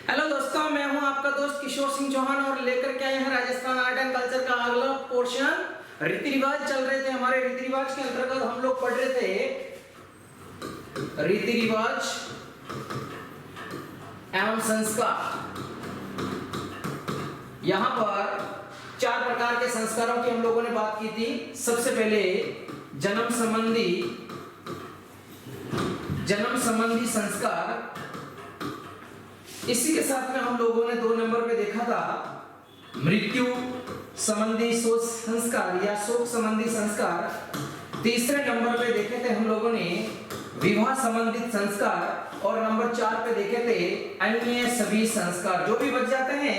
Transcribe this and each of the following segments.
Hello दोस्तों, मैं हूं आपका दोस्त किशोर सिंह चौहान और लेकर के आए हैं राजस्थान आर्ट एंड कल्चर का अगला पोर्शन। रीति रिवाज चल रहे थे हमारे। रीति रिवाज के अंतर्गत हम लोग पढ़ रहे थे रीति रिवाज एवं संस्कार। यहां पर 4 प्रकार के संस्कारों की हम लोगों ने बात की थी। सबसे पहले जन्म संबंधी संस्कार। इसी के साथ में हम लोगों ने 2 नंबर पे देखा था मृत्यु संबंधी शोक संस्कार या शोक संबंधी संस्कार। तीसरे नंबर पे देखे थे हम लोगों ने विवाह संबंधित संस्कार और नंबर 4 पे देखे थे अन्य सभी संस्कार। जो भी बच जाते हैं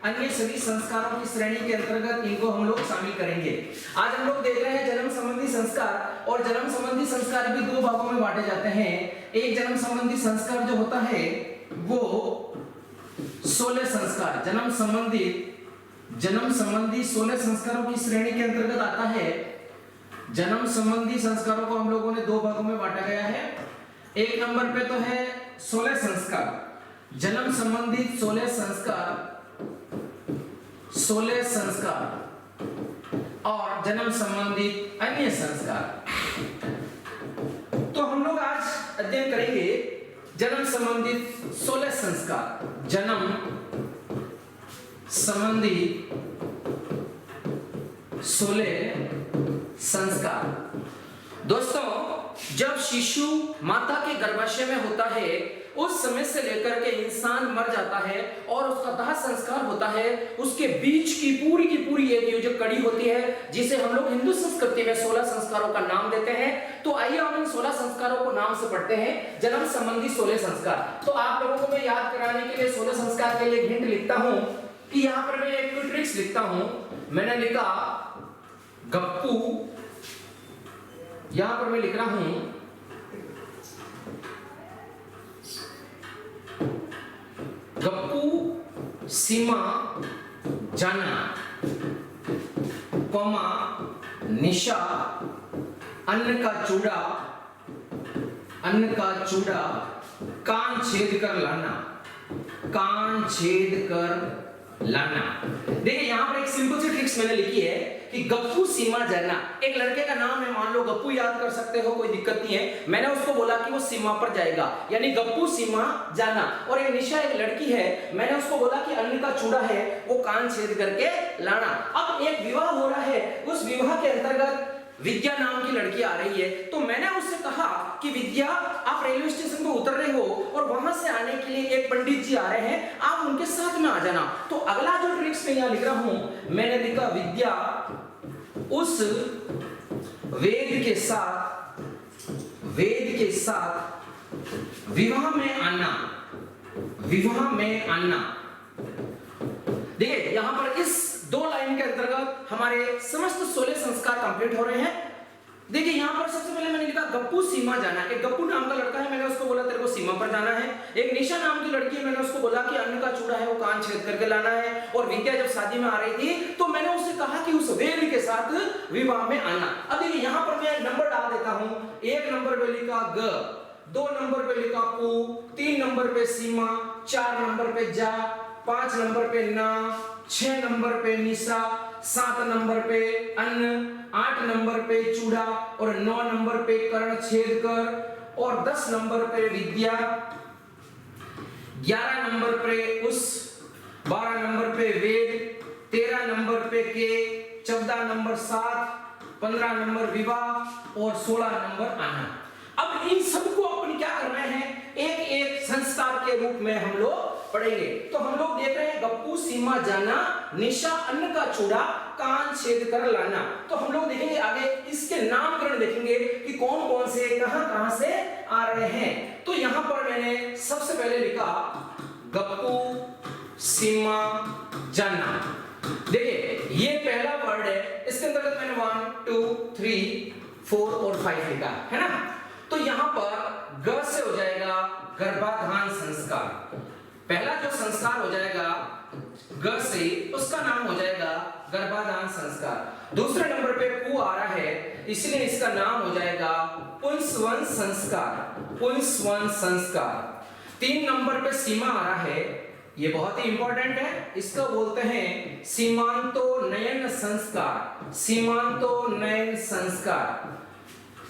अन्य सभी संस्कारों की श्रेणी के अंतर्गत इनको हम लोग शामिल करेंगे। आज हम लोग देख रहे हैं जन्म संबंधी संस्कार। और जन्म संबंधी संस्कार भी 2 भागों में बांटे जाते हैं। एक जन्म संबंधी संस्कार जो होता है वो 16 संस्कार जन्म संबंधी 16 संस्कारों की श्रेणी के अंतर्गत आता है। जन्म संबंधी संस्कारों को हम लोगों ने 2 भागों में बांटा गया है। एक नंबर पे तो है 16 संस्कार, जन्म संबंधित 16 संस्कार और जन्म संबंधित अन्य संस्कार। तो हम लोग आज अध्ययन करेंगे जन्म संबंधित 16 संस्कार। जन्म संबंधी 16 संस्कार। दोस्तों, जब शिशु माता के गर्भाशय में होता है उस समय से लेकर के इंसान मर जाता है और उसका दाह संस्कार होता है, उसके बीच की पूरी एक जो कड़ी होती है जिसे हम लोग हिंदू संस्कृति में 16 संस्कारों का नाम देते हैं। तो आइए हम इन 16 संस्कारों को नाम से पढ़ते हैं। जन्म संबंधी 16 संस्कार। तो आप लोगों को मैं याद कराने के लिए 16 संस्कार के लिए हिंट लिखता हूं कि यहां पर मैं एक ट्रिक्स लिखता हूं। मैंने लिखा गप्पू, यहां पर मैं लिख रहा हूं गप्पू सीमा जाना, कोमा निशा अन्न का चूड़ा कान छेद कर लाना। देखिए यहां पर एक सिंपल सी ट्रिक्स मैंने लिखी है कि गप्पू सीमा जाना। एक लड़के का नाम है, मान लो गप्पू, याद कर सकते हो, कोई दिक्कत नहीं है। मैंने उसको बोला कि वो सीमा पर जाएगा, यानी गप्पू सीमा जाना। और एक निशा एक लड़की है, मैंने उसको बोला कि अन्न का चूड़ा है वो कान छेद करके लाना। अब एक विवाह हो रहा है, उस विवाह के अंतर्गत विद्या नाम की लड़की आ रही है। तो मैंने उससे कहा कि विद्या, आप रेलवे स्टेशन पर उतर रहे हो और वहां से आने के लिए एक पंडित जी आ रहे हैं, आप उनके साथ में आ जाना। तो अगला जो ट्रिक्स मैं यहां लिख रहा हूं, मैंने लिखा विद्या उस वेद के साथ विवाह में आना। देखिए यहां पर इस 2 लाइन के अंतर्गत हमारे समस्त 16 संस्कार कंप्लीट हो रहे हैं। देखिए यहां पर सबसे पहले मैंने लिखा गप्पू सीमा जाना। एक गप्पू नाम का लड़का है, मैंने उसको बोला तेरे को सीमा पर जाना है। एक निशा नाम की लड़की है, मैंने उसको बोला कि अन्न का चूड़ा है वो कान छेद करके लाना है। और विद्या जब शादी में आ रही थी तो मैंने उससे कहा कि उस वेद के साथ विवाह में आना। अब देखिए यहां पर मैं नंबर डाल देता हूं। 1 नंबर पे लिखा ग, 2 नंबर पे लिखा पू, 3 नंबर पे सीमा, 4 नंबर पे जा, 5 नंबर पे ना, 6 नंबर पे निशा, 7 नंबर पे अन्न, 8 नंबर पे चूड़ा और 9 नंबर पे कर्ण छेद कर और 10 नंबर पे विद्या, 11 नंबर पे उस, 12 नंबर पे वेद, 13 नंबर पे के, 14 नंबर 7, 15 नंबर विवाह और 16 नंबर आना। अब इन सबको अपन क्या कर रहे हैं, एक एक संस्कार के रूप में हम लोग पढ़ेंगे। तो हम लोग देख रहे हैं गप्पू सीमा जाना, निशा अन्न का चूड़ा कान छेद कर लाना। तो हम लोग देखेंगे आगे इसके नामकरण देखेंगे कि कौन कौन से कहां से आ रहे हैं। तो यहां पर मैंने सबसे पहले लिखा गप्पू सीमा जाना। देखिए ये पहला वर्ड है, इसके अंतर्गत मैंने 1 2 3 4 और 5 लिखा है ना। तो यहां पर ग से हो जाएगा गर्भाधान संस्कार। पहला जो संस्कार हो जाएगा ग से, उसका नाम हो जाएगा गर्भाधान संस्कार। दूसरे नंबर पे पू आ रहा है, इसलिए इसका नाम हो जाएगा पुंसवन संस्कार। 3 नंबर पे सीमा आ रहा है, ये बहुत ही इंपॉर्टेंट है, इसको बोलते हैं सीमांतोन्नयन संस्कार। सीमांतोन्नयन संस्कार।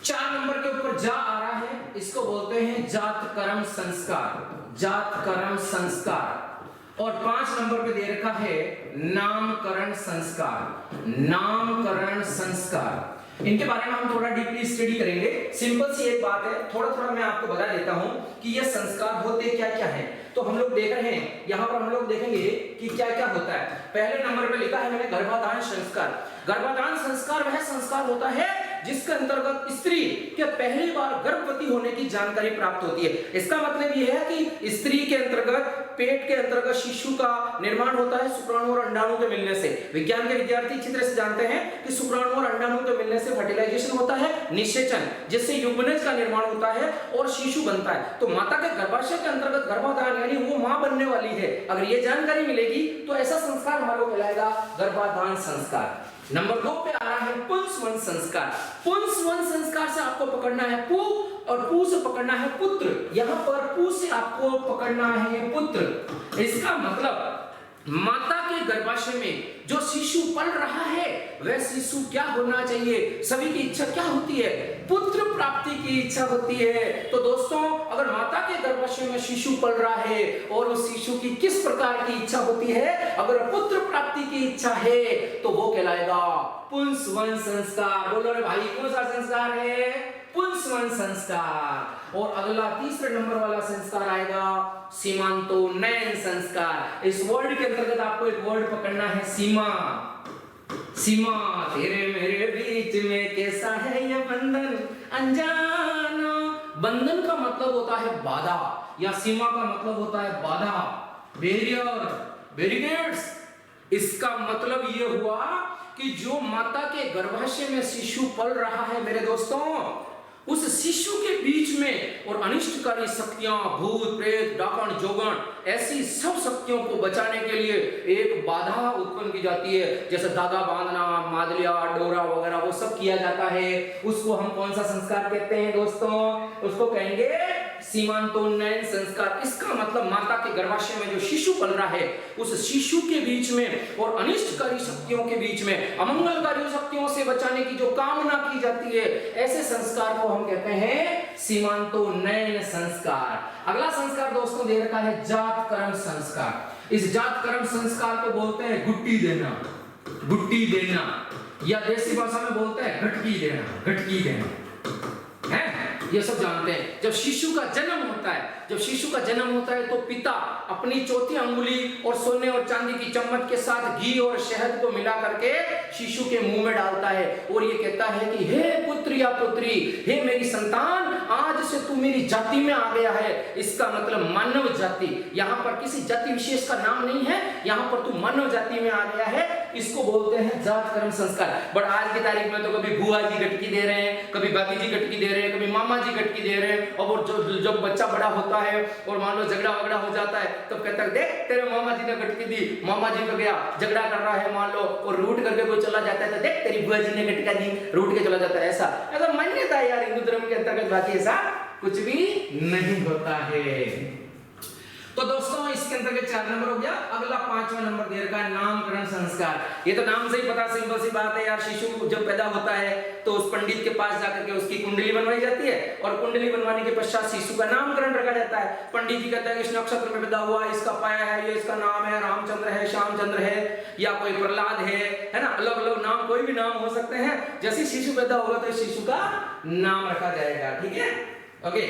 4 नंबर के ऊपर जा आ रहा है, इसको बोलते हैं जातकर्म संस्कार। जातकर्म संस्कार। और 5 नंबर पे दे रखा है नामकरण संस्कार। नामकरण संस्कार। इनके बारे में हम थोड़ा डीपली स्टडी करेंगे। सिंपल सी एक बात है, थोड़ा थोड़ा मैं आपको बता देता हूं कि ये संस्कार होते क्या क्या है। तो हम लोग देख रहे हैं, यहां पर हम लोग देखेंगे कि क्या क्या होता है। पहले नंबर पे लिखा है मैंने गर्भाधान संस्कार। गर्भाधान संस्कार वह संस्कार होता है जिसके अंतर्गत स्त्री के पहली बार गर्भवती होने की जानकारी प्राप्त होती है। इसका मतलब यह है कि स्त्री के अंतर्गत, पेट के अंतर्गत शिशु का निर्माण होता है शुक्राणु और अंडाणु के मिलने से। विज्ञान के विद्यार्थी अच्छी तरह से जानते हैं कि शुक्राणु और अंडाणु के मिलने से फर्टिलाइजेशन होता है, निषेचन, जिससे युग्मनज का निर्माण होता है और शिशु बनता है। तो माता के गर्भाशय के अंतर्गत गर्भाधान यानी वो मां बनने वाली है, अगर ये जानकारी मिलेगी तो ऐसा संस्कार हमारे को कहलाएगा गर्भाधान संस्कार। नंबर 2 पे आ रहा है पुंसवन संस्कार। पुंसवन संस्कार से आपको पकड़ना है पु और पु से पकड़ना है पुत्र। यहां पर पु से आपको पकड़ना है पुत्र। इसका मतलब माता के गर्भाशय में जो शिशु पल रहा है वह शिशु क्या होना चाहिए? सभी की इच्छा क्या होती है? पुत्र प्राप्ति की इच्छा होती है। तो दोस्तों, अगर माता के गर्भाशय में शिशु पल रहा है और उस शिशु की किस प्रकार की इच्छा होती है, अगर पुत्र प्राप्ति की इच्छा है तो वो कहलाएगा पुंसवन संस्कार। बोलो रे भाई, कौन सा संस्कार है? पुंसवन संस्कार। और अगला तीसरे नंबर वाला संस्कार आएगा सीमांतोन्नयन संस्कार। इस वर्ड के अंतर्गत आपको एक वर्ड पकड़ना है सीमा। सीमा, तेरे मेरे बीच में कैसा है ये बंधन अनजाना। बंधन का मतलब होता है बाधा, या सीमा का मतलब होता है बाधा, बैरियर, बैरिकेड्स। इसका मतलब ये हुआ कि जो माता के गर्भाशय में शिशु पल रहा है मेरे दोस्तों, उस शिशु के बीच में और अनिष्टकारी शक्तियां, भूत प्रेत, डाकण जोगण, ऐसी सब शक्तियों को बचाने के लिए एक बाधा उत्पन्न की जाती है। जैसे धागा बांधना, मादलिया, डोरा वगैरह वो सब किया जाता है। उसको हम कौन सा संस्कार कहते हैं दोस्तों? उसको कहेंगे सीमांतोन्नयन संस्कार। इसका मतलब माता के गर्भाशय में जो शिशु पल रहा है उस शिशु के बीच में और अनिष्टकारी शक्तियों के बीच में, अमंगलकारी शक्तियों से बचाने की जो कामना की जाती है, ऐसे संस्कार को हम कहते हैं सीमांतोन्नयन संस्कार। अगला संस्कार दोस्तों दे रखा है जातकर्म संस्कार। इस जातकर्म संस्कार को बोलते हैं गुट्टी देना। गुट्टी देना, या देसी भाषा में बोलते हैं घटकी देना। घटकी देना है, ये सब जानते हैं। जब शिशु का जन्म होता है, जब शिशु का जन्म होता है तो पिता अपनी चौथी अंगुली और सोने और चांदी की चम्मच के साथ घी और शहद को मिला करके शिशु के मुंह में डालता है और ये कहता है कि हे पुत्र या पुत्री, हे मेरी संतान, आज से तू मेरी जाति में आ गया है। इसका मतलब मानव जाति। यहाँ पर किसी जाति विशेष का नाम नहीं है, यहाँ पर तू मानव जाति में आ गया है। इसको बोलते हैं जातकर्म संस्कार। बट आज की तारीख में तो कभी बुआ जी गटकी दे रहे हैं, कभी बाबी जी गटकी दे रहे हैं, कभी मामा जी गटकी दे रहे हैं। और जब बच्चा बड़ा होता है और मान लो झगड़ा वगड़ा हो जाता है तो कहता है देख तेरे मामा जी ने गटकी दी, मामा जी को गया झगड़ा कर रहा है मान लो, और रूट करके कोई चला जाता है तो देख तेरी बुआ जी ने गटका दी, रूट के चला जाता है। ऐसा मान्यता है यार हिंदू धर्म के अंतर्गत, बाकी ऐसा कुछ भी नहीं होता है। तो दोस्तों इसके अंतर्गत 4 नंबर हो गया। अगला 5वां नंबर दे रखा है नामकरण संस्कार। ये तो नाम से ही पता, सिंपल सी बात है यार। शिशु जब पैदा होता है तो उस पंडित के पास जाकर के उसकी कुंडली बनवाई जाती है और कुंडली बनवाने के पश्चात शिशु का नामकरण रखा जाता है। पंडित जी कहता है कि इस नक्षत्र में पैदा हुआ, इसका पाया है, ये इसका नाम है, रामचंद्र है, श्यामचंद्र है, या कोई प्रहलाद है ना, अलग अलग नाम, कोई भी नाम हो सकते हैं। जैसे शिशु पैदा होगा तो शिशु का नाम रखा जाएगा। ठीक है, ओके।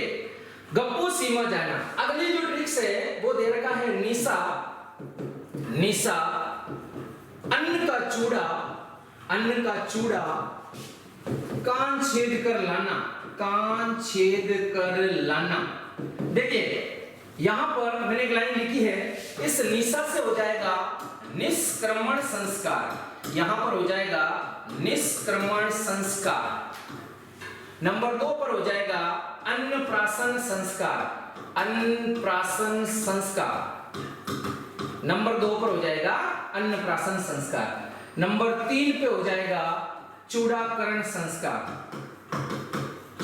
गप्पू सीमा जाना। अगली जो ट्रिक्स है वो दे रखा है निशा। निशा, अन्न का चूड़ा, अन्न का चूड़ा कान छेद कर लाना, कान छेद कर लाना। देखिए यहां पर मैंने एक लाइन लिखी है, इस निशा से हो जाएगा निष्क्रमण संस्कार। यहां पर हो जाएगा निष्क्रमण संस्कार। नंबर 2 पर हो जाएगा अन्नप्राशन संस्कार। अन्नप्राशन संस्कार नंबर 2 पर हो जाएगा अन्नप्राशन संस्कार। नंबर 3 पे हो जाएगा चूड़ाकरण संस्कार।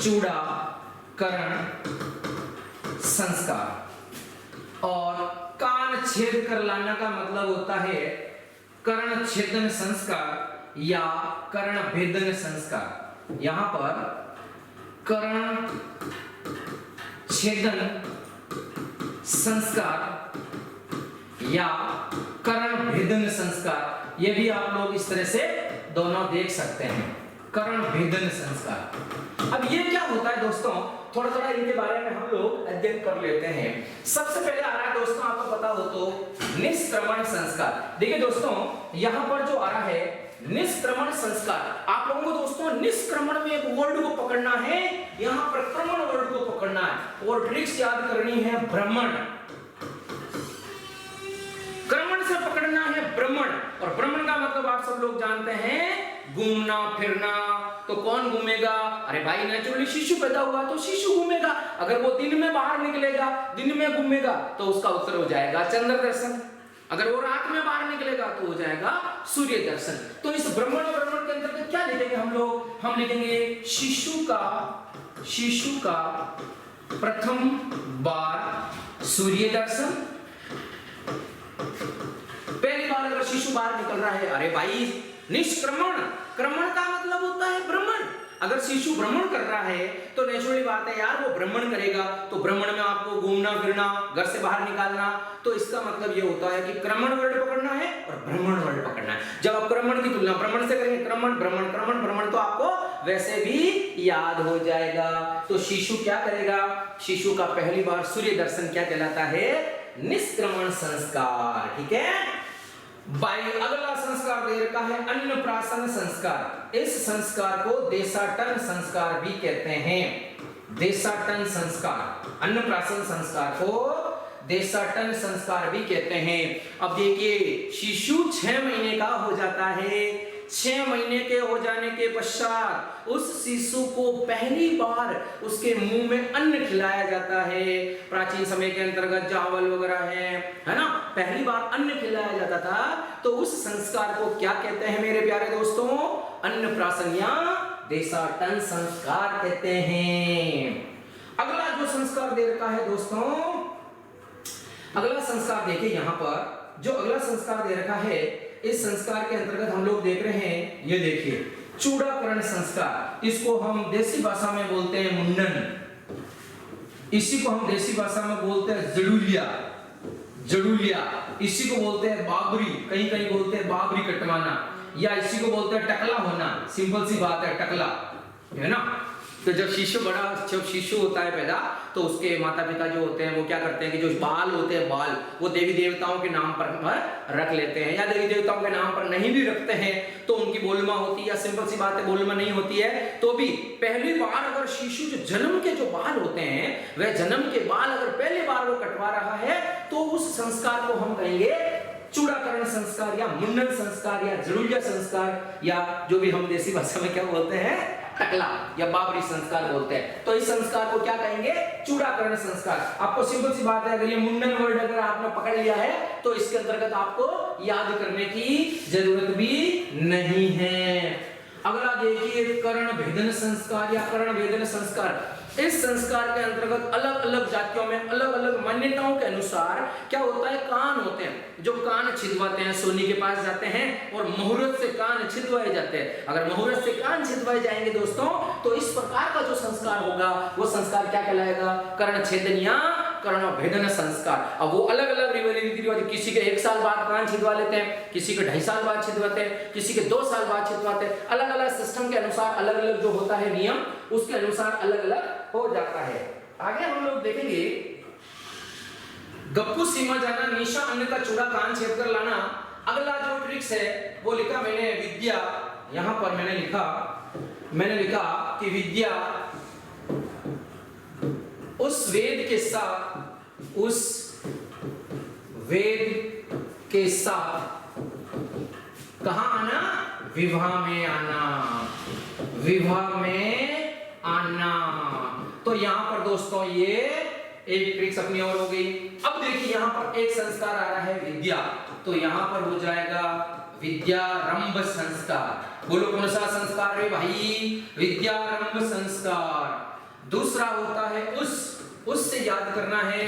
चूड़ाकरण संस्कार। और कान कान छेद कर लाना का मतलब होता है कर्ण छेदन संस्कार या कर्ण भेदन संस्कार। यहां पर कर्ण छेदन संस्कार या कर्ण भेदन संस्कार, ये भी आप लोग इस तरह से दोनों देख सकते हैं, कर्ण भेदन संस्कार। अब ये क्या होता है दोस्तों, थोड़ा थोड़ा इनके बारे में हम लोग अध्ययन कर लेते हैं। सबसे पहले आ रहा है दोस्तों, आपको पता हो तो निष्क्रमण संस्कार। देखिए दोस्तों, यहां पर जो आ रहा है निष्क्रमण संस्कार, आप लोगों को दोस्तों निष्क्रमण में एक वर्ड को पकड़ना है, यहां पर क्रमण वर्ड को पकड़ना है और ट्रिक्स याद करनी है भ्रमण। क्रमण से पकड़ना है भ्रमण, और भ्रमण का मतलब आप सब लोग जानते हैं घूमना फिरना। तो कौन घूमेगा? अरे भाई नेचुरली शिशु पैदा हुआ तो शिशु घूमेगा। अगर वो दिन में बाहर निकलेगा, दिन में घूमेगा, तो उसका उत्तर हो जाएगा चंद्र दर्शन। अगर वो रात में बाहर निकलेगा तो हो जाएगा सूर्य दर्शन। तो इस भ्रमण के अंतर्गत क्या लिखेंगे हम लोग? हम लिखेंगे शिशु का प्रथम बार सूर्य दर्शन। पहली बार अगर शिशु बाहर निकल रहा है, अरे भाई निष्क्रमण, क्रमण का मतलब होता है भ्रमण। अगर शिशु भ्रमण कर रहा है तो नेचुरली बात है यार, वो भ्रमण करेगा, तो भ्रमण में आपको घूमना फिरना, घर से बाहर निकालना, तो इसका मतलब ये होता है कि क्रमण वर्ड पकड़ना है और भ्रमण वर्ड पकड़ना है। जब आप क्रमण की तुलना भ्रमण से करेंगे, क्रमण भ्रमण क्रमण भ्रमण, तो आपको वैसे भी याद हो जाएगा। तो शिशु क्या करेगा? शिशु का पहली बार सूर्य दर्शन क्या कहलाता है? निष्क्रमण संस्कार। ठीक है भाई, अगला संस्कार दे रखा है अन्नप्राशन संस्कार। इस संस्कार को देशाटन संस्कार भी कहते हैं। देशाटन संस्कार, अन्नप्राशन संस्कार को देशाटन संस्कार भी कहते हैं। अब देखिए, शिशु 6 महीने का हो जाता है। 6 महीने के हो जाने के पश्चात उस शिशु को पहली बार उसके मुंह में अन्न खिलाया जाता है। प्राचीन समय के अंतर्गत चावल वगैरह है ना, पहली बार अन्न खिलाया जाता था। तो उस संस्कार को क्या कहते हैं मेरे प्यारे दोस्तों? अन्नप्राशन या देशाटन संस्कार कहते हैं। अगला जो संस्कार दे रखा है दोस्तों, अगला संस्कार देखिए, यहां पर जो अगला संस्कार दे रखा है, इस संस्कार के अंतर्गत हम लोग देख रहे हैं, ये देखिए चूड़ाकरण संस्कार। इसको हम देसी भाषा में बोलते हैं मुंडन, इसी को हम देसी भाषा में बोलते हैं जड़ूलिया, इसी को बोलते हैं बाबरी, कहीं कहीं बोलते हैं बाबरी कटवाना, या इसी को बोलते हैं टकला होना। सिंपल सी बात है, टकला है ना। तो जब शिशु होता है पैदा, तो उसके माता पिता जो होते हैं वो क्या करते हैं कि जो बाल होते हैं, बाल वो देवी देवताओं के नाम पर रख लेते हैं, या देवी देवताओं के नाम पर नहीं भी रखते हैं तो उनकी बोलमा होती है, या सिंपल सी बात है बोलमा नहीं होती है तो भी पहली बार अगर शिशु जो जन्म के जो बाल होते हैं, वह जन्म के बाल अगर पहली बार वो कटवा रहा है, तो उस संस्कार को हम कहेंगे चूड़ाकरण संस्कार या मुंडन संस्कार या जड़ूलिया संस्कार, या जो भी हम देसी भाषा में क्या बोलते हैं, टकला या बाबरी संस्कार बोलते हैं। तो इस संस्कार को क्या कहेंगे? चूड़ाकरण संस्कार। आपको सिंपल सी बात है, अगर ये मुंडन वर्ड अगर आपने पकड़ लिया है तो इसके अंतर्गत आपको याद करने की जरूरत भी नहीं है। अगला देखिए कर्ण भेदन संस्कार या कर्ण भेदन संस्कार। इस संस्कार के अंतर्गत अलग अलग जातियों में अलग अलग मान्यताओं के अनुसार क्या होता है, कान होते हैं जो कान छिदवाते हैं, सोनी के पास जाते हैं और मुहूर्त से कान छिदवाए जाते हैं। अगर मुहूर्त से कान छिदवाए जाएंगे दोस्तों, तो इस प्रकार का जो संस्कार होगा वो संस्कार क्या कहलाएगा? कर्ण छेदन या कर्ण भेदन संस्कार। अब वो अलग अलग रीति रिवाज, किसी के 1 साल बाद कान छिदवा लेते हैं, किसी के 2.5 साल बाद छिदवाते हैं, किसी के 2 साल बाद छिदवाते हैं। अलग अलग सिस्टम के अनुसार अलग अलग जो होता है नियम, उसके अनुसार अलग अलग हो जाता है। आगे हम लोग देखेंगे गप्पू सीमा जाना, निशा अन्न का चूड़ा कान छेद कर लाना। अगला जो ट्रिक्स है वो लिखा मैंने विद्या, यहां पर मैंने लिखा कि विद्या उस वेद के साथ कहां आना? विवाह में आना। तो यहां पर दोस्तों ये एक ट्रिक्स अपनी और हो गई। अब देखिए यहां पर एक संस्कार आ रहा है विद्या, तो यहां पर हो जाएगा विद्यारंभ संस्कार। बोलो कौन सा संस्कार है भाई? विद्यारंभ संस्कार। दूसरा होता है उससे याद करना है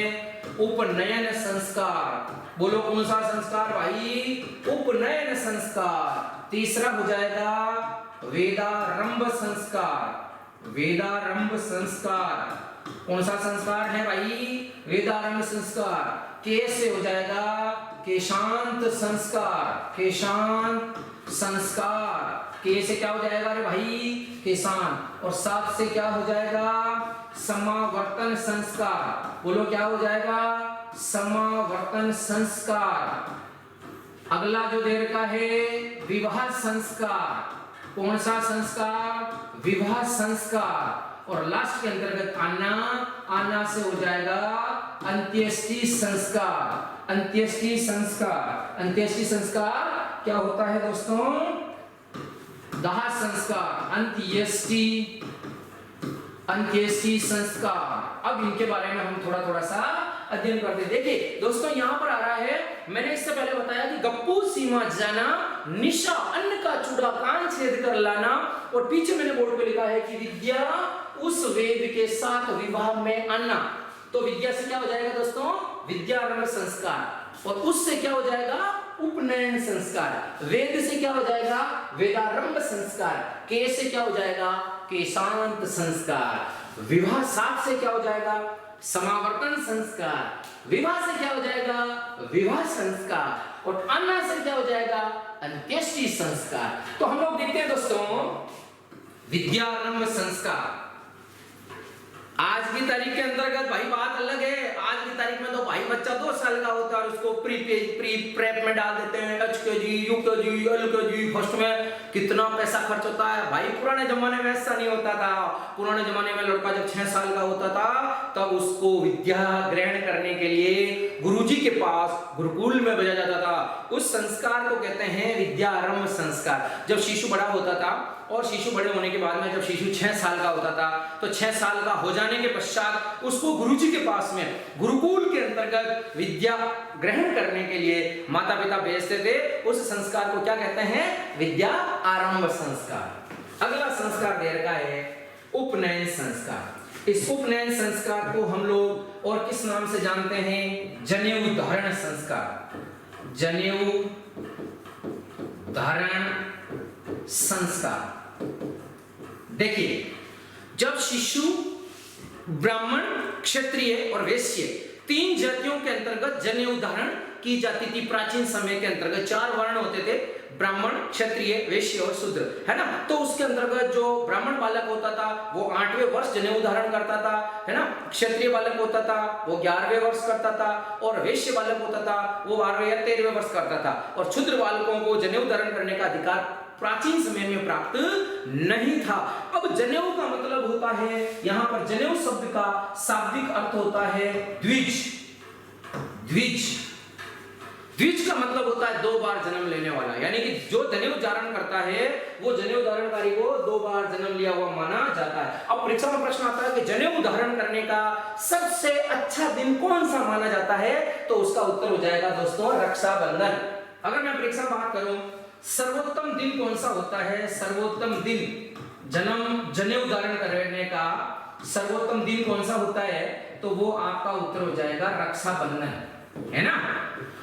उपनयन संस्कार। बोलो कौन सा संस्कार भाई? उपनयन संस्कार। तीसरा हो जाएगा वेदारंभ संस्कार। वेदारंभ संस्कार कौन सा संस्कार है भाई? वेदारंभ संस्कार। के से हो जाएगा केशांत संस्कार। केशांत संस्कार। के से क्या हो जाएगा रे भाई? केशांत। और सात से क्या हो जाएगा? समावर्तन संस्कार। बोलो क्या हो जाएगा? समावर्तन संस्कार। अगला जो दे रखा है विवाह संस्कार। कौन सा संस्कार? विवाह संस्कार। और लास्ट के अंतर्गत आना, आना से हो जाएगा अंत्येष्टि संस्कार। अंत्येष्टि संस्कार। अंत्येष्टि संस्कार क्या होता है दोस्तों? दाह संस्कार। अंत्येष्टि, अंत्येष्टि संस्कार। अब इनके बारे में हम थोड़ा थोड़ा सा अध्ययन करते हैं। देखिए दोस्तों यहाँ पर आ रहा है, मैंने इससे पहले बताया कि गप्पू सीमा जाना, निशा अन्न का चूड़ा कान छेद कर लाना, और पीछे मैंने बोर्ड पे लिखा है कि विद्या उस वेद के साथ विवाह में आना। तो विद्या से क्या हो जाएगा दोस्तों? विद्यारंभ संस्कार। और उससे क्या हो जाएगा? उपनयन संस्कार। वेद से क्या हो जाएगा? वेदारंभ संस्कार। के से क्या हो जाएगा? केशांत संस्कार। विवाह सात से क्या हो जाएगा? समावर्तन संस्कार। विवाह से क्या हो जाएगा? विवाह संस्कार। और अन्ना से क्या हो जाएगा? अंत्येष्टि संस्कार। तो हम लोग देखते हैं दोस्तों विद्यारंभ संस्कार। आज की तारीख के अंतर्गत भाई बात अलग है। आज की तारीख में तो भाई बच्चा 2 साल का होता है और उसको प्रेप में डाल देते हैं। HKG, UKG, LKG, फर्स्ट में कितना पैसा खर्च होता है भाई। पुराने जमाने में ऐसा नहीं होता था। पुराने जमाने में लड़का जब 6 साल का होता था तब उसको विद्या ग्रहण करने के लिए गुरुजी के पास गुरुकुल में भेजा जाता था। उस संस्कार को कहते हैं विद्यारंभ संस्कार। जब शिशु बड़ा होता था और शिशु बड़े होने के बाद में जब शिशु 6 साल का होता था तो 6 साल का हो जाने के पश्चात उसको गुरुजी के पास में गुरुकुल के अंतर्गत विद्या ग्रहण करने के लिए माता पिता भेजते थे। उस संस्कार को क्या कहते हैं? विद्या आरंभ संस्कार। अगला संस्कार दे रखा है उपनयन संस्कार। इस उपनयन संस्कार को हम लोग और किस नाम से जानते हैं? जनेऊ धारण संस्कार। जनेऊ धारण संस्कार। देखिए जब शिशु ब्राह्मण, क्षत्रिय और वैश्य 3 जातियों के अंतर्गत जनेऊ धारण की जाती थी। प्राचीन समय के अंतर्गत 4 वर्ण होते थे, ब्राह्मण, क्षत्रिय, वैश्य और शूद्र, है ना। तो उसके अंतर्गत जो ब्राह्मण बालक होता था वो 8वें वर्ष जनेऊ धारण करता था, है ना। क्षत्रिय बालक होता था वो 11वें वर्ष करता था, और वैश्य बालक होता था वो 12वें या 13वें वर्ष करता था। और क्षुद्र बालकों को जनेऊ धारण करने का अधिकार प्राचीन समय में प्राप्त नहीं था। अब जनेऊ का मतलब होता है, यहां पर जनेऊ शब्द का शाब्दिक अर्थ होता है द्विज। द्विज, द्विज का मतलब होता है 2 बार जन्म लेने वाला, यानी कि जो जनेऊ धारण करता है वो जनेऊ धारणकारी को 2 बार जन्म लिया हुआ माना जाता है। अब परीक्षा में प्रश्न आता है कि जनेऊ धारण करने का सबसे अच्छा दिन कौन सा माना जाता है, तो उसका उत्तर हो जाएगा दोस्तों रक्षाबंधन। अगर मैं परीक्षा में बात करूं सर्वोत्तम दिन कौन सा होता है, सर्वोत्तम दिन जनेऊ धारण करने का सर्वोत्तम दिन कौन सा होता है, तो वो आपका उत्तर हो जाएगा रक्षाबंधन, है ना।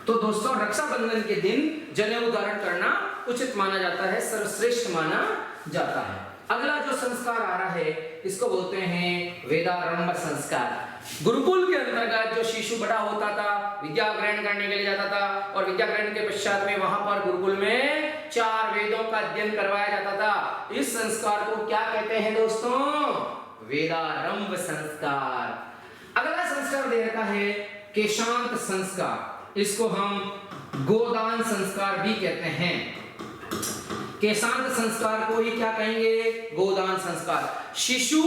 तो दोस्तों रक्षाबंधन के दिन जनेऊ धारण करना उचित माना जाता है, सर्वश्रेष्ठ माना जाता है। अगला जो संस्कार आ रहा है इसको बोलते हैं वेदारंभ संस्कार। गुरुकुल के अंतर्गत जो शिशु बड़ा होता था विद्या ग्रहण करने के लिए जाता था, और विद्या ग्रहण के पश्चात में वहां पर गुरुकुल में 4 वेदों का अध्ययन करवाया जाता था। इस संस्कार को क्या कहते हैं दोस्तों? वेदारंभ संस्कार। अगला संस्कार दे रखा है केशांत संस्कार। इसको हम गोदान संस्कार भी कहते हैं। केशांत संस्कार को ही क्या कहेंगे? गोदान संस्कार। शिशु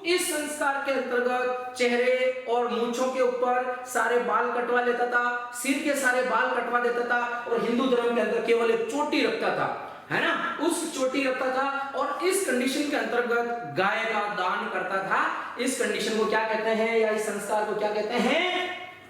इस संस्कार के अंतर्गत चेहरे और मूंछों के ऊपर सारे बाल कटवा लेता था, सिर के सारे बाल कटवा देता था, और हिंदू धर्म के अंदर केवल एक चोटी रखता था, है ना। उस चोटी रखता था और इस कंडीशन के अंतर्गत गाय का दान करता था। इस कंडीशन को क्या कहते हैं, या इस संस्कार को क्या कहते हैं?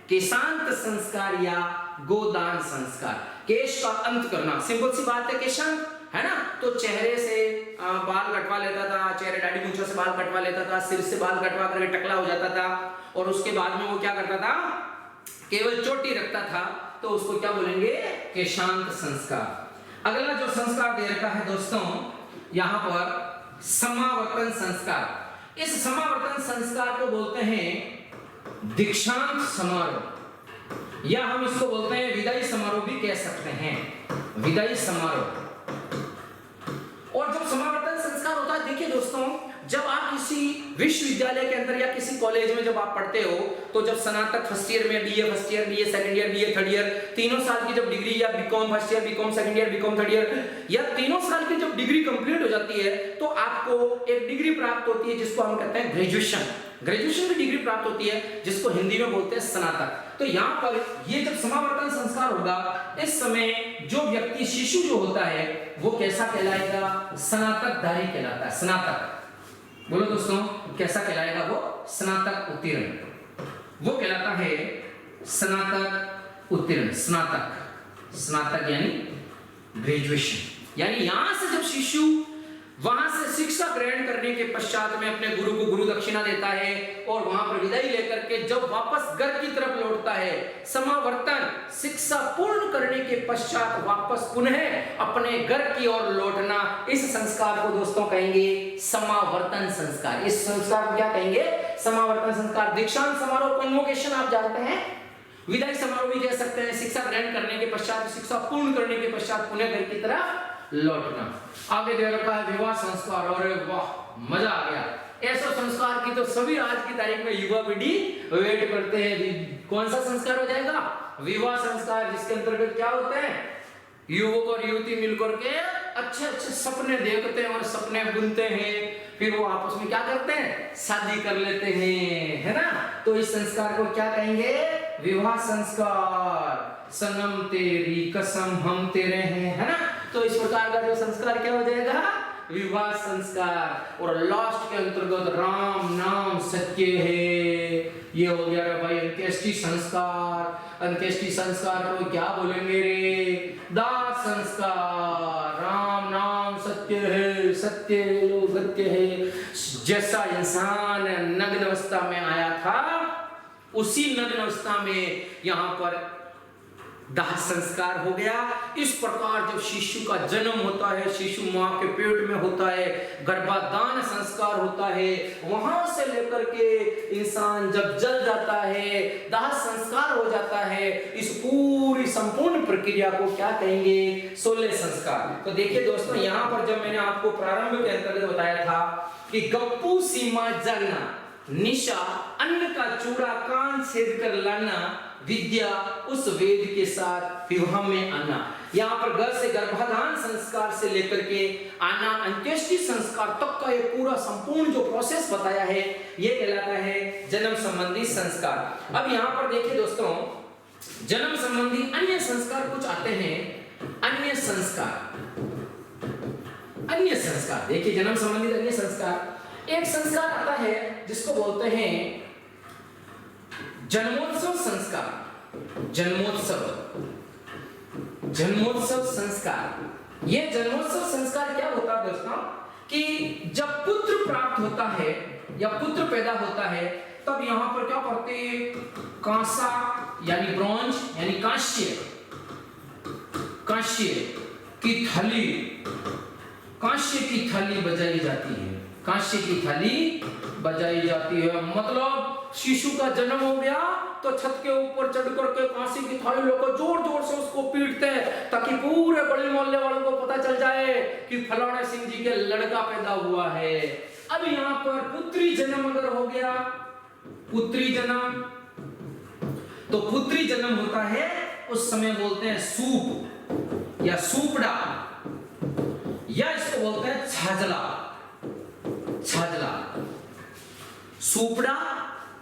केशांत संस्कार या गोदान संस्कार। केश का अंत करना, सिंपल सी बात है, केशांत, है ना। तो चेहरे से बाल कटवा लेता था, चेहरे दाढ़ी मूंछों से बाल कटवा लेता था, सिर से बाल कटवा करके टकला हो जाता था, और उसके बाद में वो क्या करता था? केवल चोटी रखता था तो उसको क्या बोलेंगे कि शांत संस्कार। अगला जो संस्कार दे रखा है दोस्तों यहां पर समावर्तन संस्कार। इस समावर्तन संस्कार को बोलते हैं दीक्षांत समारोह, या हम इसको बोलते हैं विदाई समारोह भी कह सकते हैं, विदाई समारोह। और जब समावर्तन संस्कार होता है, देखिए दोस्तों, जब आप किसी विश्वविद्यालय के अंदर या किसी कॉलेज में जब आप पढ़ते हो तो जब स्नातक फर्स्ट ईयर में BA first year, BA second year, BA third year, तीनों साल की जब डिग्री, या BCom first year, BCom second year, BCom third year, या तीनों साल की जब डिग्री कंप्लीट हो जाती है तो आपको एक डिग्री प्राप्त होती है जिसको हम कहते हैं ग्रेजुएशन। ग्रेजुएशन की डिग्री प्राप्त होती है जिसको हिंदी में बोलते हैं स्नातक। तो यहाँ पर ये जब समावर्तन संस्कार होगा, इस समय जो व्यक्ति शिशु जो होता है वो कैसा कहलाएगा? स्नातकधारी कहलाता है। स्नातक बोलो दोस्तों, कैसा कहलाएगा वो? स्नातक उत्तीर्ण, वो कहलाता है स्नातक उत्तीर्ण। स्नातक, स्नातक यानी ग्रेजुएशन, यानी यहां से जब शिशु वहां से शिक्षा ग्रहण करने के पश्चात में अपने गुरु को गुरु दक्षिणा देता है और वहां पर विदाई लेकर के जब वापस घर की तरफ लौटता है, समावर्तन शिक्षा पूर्ण करने के पश्चात वापस पुनः अपने घर की ओर लौटना, इस संस्कार को दोस्तों कहेंगे समावर्तन संस्कार। इस संस्कार को क्या कहेंगे? समावर्तन संस्कार। दीक्षांत समारोह, कन्वोकेशन आप जानते हैं, विदाई समारोह भी कह सकते हैं। शिक्षा ग्रहण करने के पश्चात, शिक्षा पूर्ण करने के पश्चात पुनः घर की तरफ लौटना। आगे दे रखा है विवाह संस्कार। और वाह, मजा आ गया। ऐसा संस्कार की तो सभी आज की तारीख में युवा पीढ़ी वेट करते हैं। कौन सा संस्कार हो जाएगा? विवाह संस्कार, जिसके अंतर्गत क्या होते हैं? युवक और युवती मिलकर के अच्छे अच्छे सपने देखते हैं और सपने बुनते हैं, फिर वो आपस में क्या करते हैं? शादी कर लेते हैं, है ना? तो इस संस्कार को क्या कहेंगे? विवाह संस्कार। सनम तेरी कसम हम तेरे हैं, है ना? तो इस प्रकार का जो संस्कार क्या हो जाएगा? विवाह संस्कार। और लास्ट के अंतर्गत राम नाम सत्य है, ये हो गया रे भाई अंत्येष्टि संस्कार। अंत्येष्टि संस्कार को क्या बोलेंगे रे? दाह संस्कार। राम नाम सत्य है, सत्य लोग सत्य है। जैसा इंसान नग्न अवस्था में आया था, उसी नग्न अवस्था में यहाँ पर दाह संस्कार हो गया। इस प्रकार जब शिशु का जन्म होता है, शिशु मां के पेट में होता है, गर्भाधान संस्कार होता है, वहां से लेकर के इंसान जब जल जाता है, दाह संस्कार हो जाता है, इस पूरी संपूर्ण प्रक्रिया को क्या कहेंगे? 16 संस्कार। तो देखिए दोस्तों, यहाँ पर जब मैंने आपको प्रारंभ के अंतर्गत बताया था कि गप्पू सीमा जानना, निशा अन्न का चूड़ा कान छेद कर लाना, विद्या उस वेद के साथ विवाह में आना। यहाँ पर घर से गर्भाधान संस्कार से लेकर के आना, अंत्येष्टि संस्कार तक का ये पूरा संपूर्ण जो प्रोसेस बताया है, ये कहलाता है जन्म संबंधी संस्कार। अब यहाँ पर देखिए दोस्तों, जन्म संबंधी अन्य संस्कार कुछ आते हैं। अन्य संस्कार, अन्य संस्कार देखिए, जन्म संबंधी अन्य संस्कार। एक संस्कार आता है जिसको बोलते हैं जन्मोत्सव संस्कार। जन्मोत्सव, जन्मोत्सव संस्कार। ये जन्मोत्सव संस्कार क्या होता है दोस्तों? कि जब पुत्र प्राप्त होता है या पुत्र पैदा होता है, तब यहाँ पर क्या करते हैं? कांसा यानी ब्रॉन्ज यानी कांस्य, कांस्य की थाली, कांस्य की थाली बजाई जाती है। कांस्य की थाली बजाई जाती है, मतलब शिशु का जन्म हो गया तो छत के ऊपर चढ़ करके कांसे की थाली लेकर जोर जोर से उसको पीटते हैं, ताकि पूरे गली मोहल्ले वालों को पता चल जाए कि फलाने सिंह जी के लड़का पैदा हुआ है। अब यहाँ पर पुत्री जन्म अगर हो गया, पुत्री जन्म, तो पुत्री जन्म होता है उस समय बोलते हैं सूप या सूपड़ा, या इसको बोलते हैं छाजला। छाजला, सूपड़ा,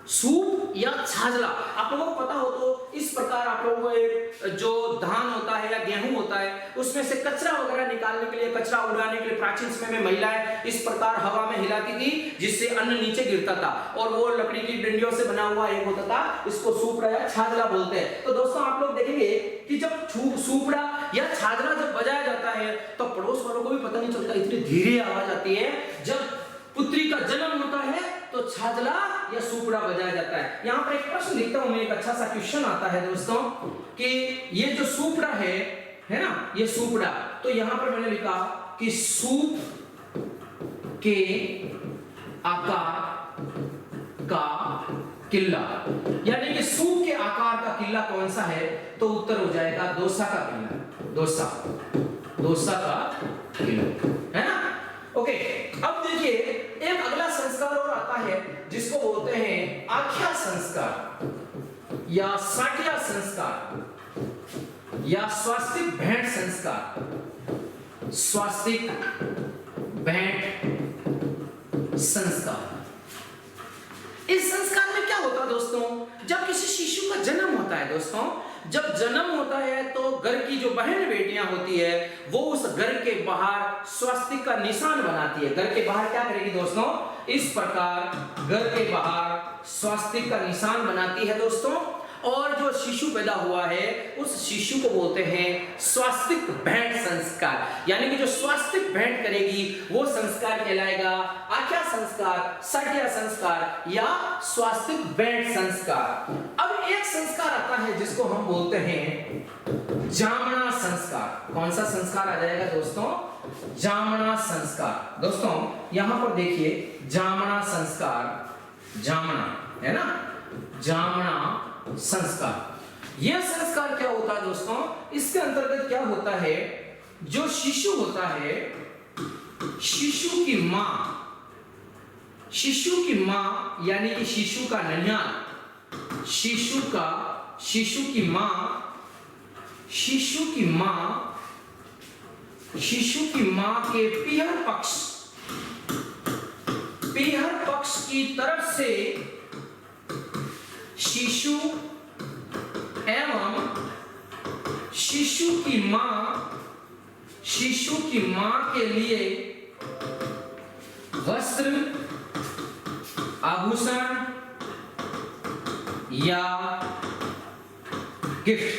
सूप या छाजला। आप लोगों को पता हो तो इस प्रकार आप लोगों को एक जो धान होता है या गेहूं होता है, उसमें से कचरा वगैरह निकालने के लिए, कचरा उड़ाने के लिए प्राचीन समय में महिलाएं इस प्रकार हवा में हिलाती थी, जिससे अन्न नीचे गिरता था, और वो लकड़ी की डंडियों से बना हुआ एक होता था, इसको सूपड़ा या छाजला बोलते हैं। तो दोस्तों आप लोग देखेंगे कि जब सूपड़ा या छाजला जब बजाया जाता है तो पड़ोस वालों को भी पता नहीं चलता, इतनी धीरे आवाज आती है। जब पुत्री का जन्म होता है तो तो छाजला या सुपड़ा बजाया जाता है। यहाँ पर एक प्रश्न लिखता हूं मैं, एक अच्छा सा क्वेश्चन आता है दोस्तों कि ये जो सुपड़ा है ना, ये सुपड़ा, तो यहाँ पर मैंने लिखा कि सूप के आकार का किला, यानी कि सूप के आकार का किला कौन सा है, तो उत्तर हो जाएगा दोसा का किला, दोसा का किला, है ना। ओके, अब देखिए एक अगला संस्कार और आता है जिसको बोलते हैं आख्या संस्कार या साठिया संस्कार या स्वास्तिक भेंट संस्कार, स्वास्तिक भेंट संस्कार। इस संस्कार में क्या होता है दोस्तों, जब किसी शिशु का जन्म होता है दोस्तों, जब जन्म होता है तो घर की जो बहन बेटियां होती है वो उस घर के बाहर स्वास्तिक का निशान बनाती है। घर के बाहर क्या करेगी दोस्तों, इस प्रकार घर के बाहर स्वास्तिक का निशान बनाती है दोस्तों। और जो शिशु पैदा हुआ है उस शिशु को बोलते हैं स्वास्तिक भेंट संस्कार, यानी कि जो स्वास्तिक भेंट करेगी वो संस्कार कहलाएगा आख्या संस्कार, साठिया संस्कार या स्वास्तिक भेंट संस्कार। अब एक संस्कार आता है जिसको हम बोलते हैं जामना संस्कार। कौन सा संस्कार आ जाएगा दोस्तों, जामना संस्कार। दोस्तों यहां पर देखिए जामना संस्कार, जामना है ना, जामना संस्कार। यह संस्कार क्या होता है दोस्तों, इसके अंतर्गत क्या होता है, जो शिशु होता है, शिशु की मां यानी कि शिशु का ननिहाल, शिशु की मां के पीहर पक्ष की तरफ से शिशु एवं शिशु की मां के लिए वस्त्र, आभूषण या गिफ्ट।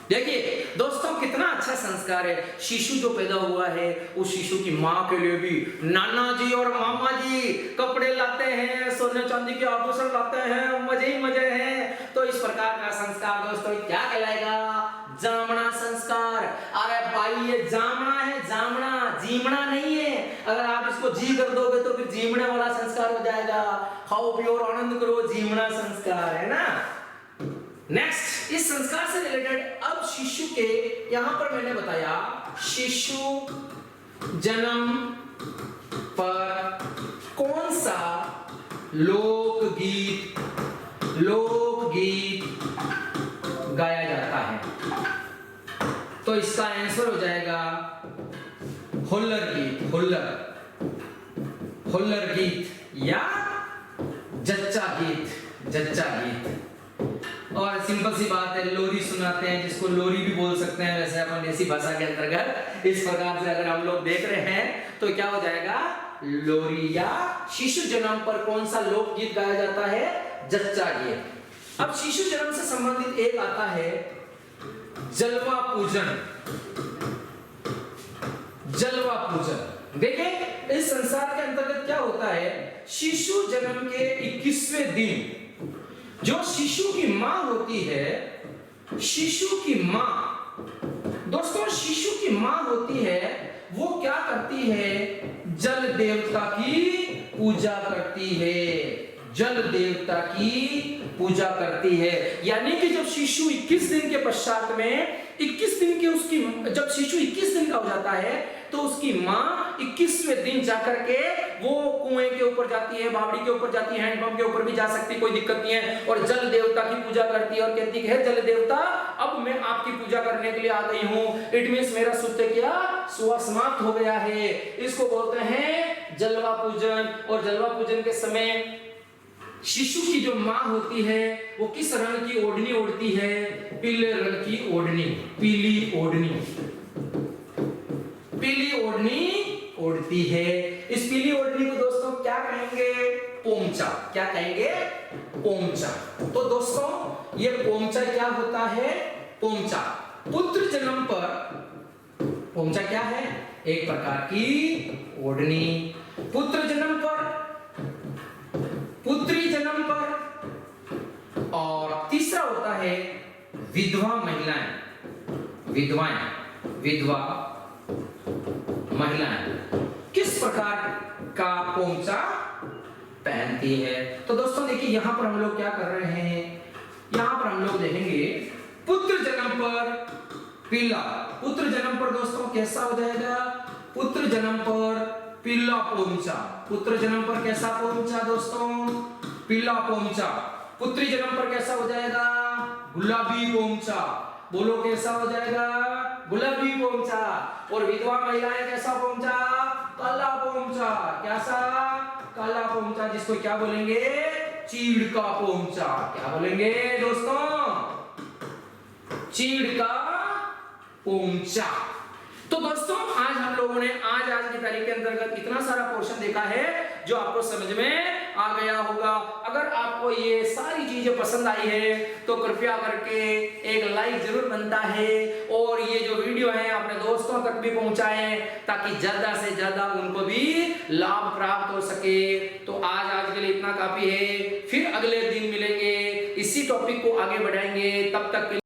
देखिए दोस्तों कितना अच्छा संस्कार है। शिशु जो पैदा हुआ है उस शिशु की मां के लिए भी नाना जी और मामा जी कपड़े लाते हैं, सोने चांदी के आभूषण लाते हैं, मजे ही मजे हैं। तो इस प्रकार का संस्कार दोस्तों क्या कहलाएगा, जामना संस्कार। अरे भाई ये जामना है, जामना, जीमना नहीं है। अगर आप इसको जी कर दोगे तो फिर जीमने वाला संस्कार हो जाएगा। खाओ पियो और आनंद करो, जीमना संस्कार है ना। नेक्स्ट, इस संस्कार से रिलेटेड अब शिशु के, यहां पर मैंने बताया शिशु जन्म पर कौन सा लोकगीत गाया जाता है, तो इसका आंसर हो जाएगा हुल्लर गीत या जच्चा गीत। और सिंपल सी बात है, लोरी सुनाते हैं, जिसको लोरी भी बोल सकते हैं वैसे अपन देसी भाषा के अंतर्गत। इस प्रकार से अगर हम लोग देख रहे हैं तो क्या हो जाएगा, लोरी या शिशु जन्म पर कौन सा लोकगीत गाया जाता है, जच्चा गीत। अब शिशु जन्म से संबंधित एक आता है जलवा पूजन। देखिए इस संसार के अंतर्गत क्या होता है, शिशु जन्म के 21वें दिन जो शिशु की मां होती है, शिशु की मां होती है, वो क्या करती है, जल देवता की पूजा करती है। यानी कि जब शिशु 21 दिन के पश्चात में, 21 दिन के उसकी, जब शिशु 21 दिन का हो जाता है तो उसकी मां 21वें दिन जाकर के वो कुएं के ऊपर जाती है, बावड़ी के ऊपर जाती है, हैंडपंप के ऊपर भी जा सकती है, कोई दिक्कत नहीं है, और जल देवता की पूजा करती है और कहती है जल देवता अब मैं आपकी पूजा करने के लिए आ गई हूं। इट मींस मेरा सुत्य क्या समाप्त हो गया है। इसको बोलते हैं जलवा पूजन। और जलवा पूजन के समय शिशु की जो मां होती है वो किस रंग की ओढ़नी ओढ़ती है, पीले रंग की ओढ़नी, पीली ओढ़नी ओढ़ती है। इस पीली ओढ़नी को दोस्तों क्या कहेंगे, पोमचा। क्या कहेंगे, पोमचा। तो दोस्तों ये पोमचा क्या होता है, पोमचा पुत्र जन्म पर, पोमचा क्या है, एक प्रकार की ओढ़नी। पुत्र जन्म पर विधवा महिलाएं, विधवा महिलाएं किस प्रकार का पोंचा पहनती है। तो दोस्तों देखिए यहां पर हम लोग क्या कर रहे हैं, यहां पर हम लोग देखेंगे पुत्र जन्म पर पीला, पुत्र जन्म पर दोस्तों कैसा हो जाएगा, पुत्र जन्म पर पीला पोंचा, पुत्र जन्म पर कैसा पोंचा दोस्तों, पीला पोंचा। पुत्री जन्म पर कैसा हो जाएगा, गुलाबी पोंचा, बोलो कैसा हो जाएगा, गुलाबी पोंचा। और विधवा महिलाएं कैसा पोंचा, काला पोंचा, कैसा, काला पोंचा, जिसको क्या बोलेंगे, चीड़ का पोंचा। क्या बोलेंगे दोस्तों, चीड़ का पोंचा। तो दोस्तों आज हम लोगों ने आज की तारीख के अंतर्गत इतना सारा पोर्शन देखा है जो आपको समझ में आ गया होगा। अगर आपको ये सारी चीजें पसंद आई है तो कृपया करके एक लाइक जरूर बनता है और ये जो वीडियो है अपने दोस्तों तक भी पहुंचाएं ताकि ज्यादा से ज्यादा उनको भी लाभ प्राप्त हो सके। तो आज के लिए इतना काफी है, फिर अगले दिन मिलेंगे, इसी टॉपिक को आगे बढ़ाएंगे। तब तक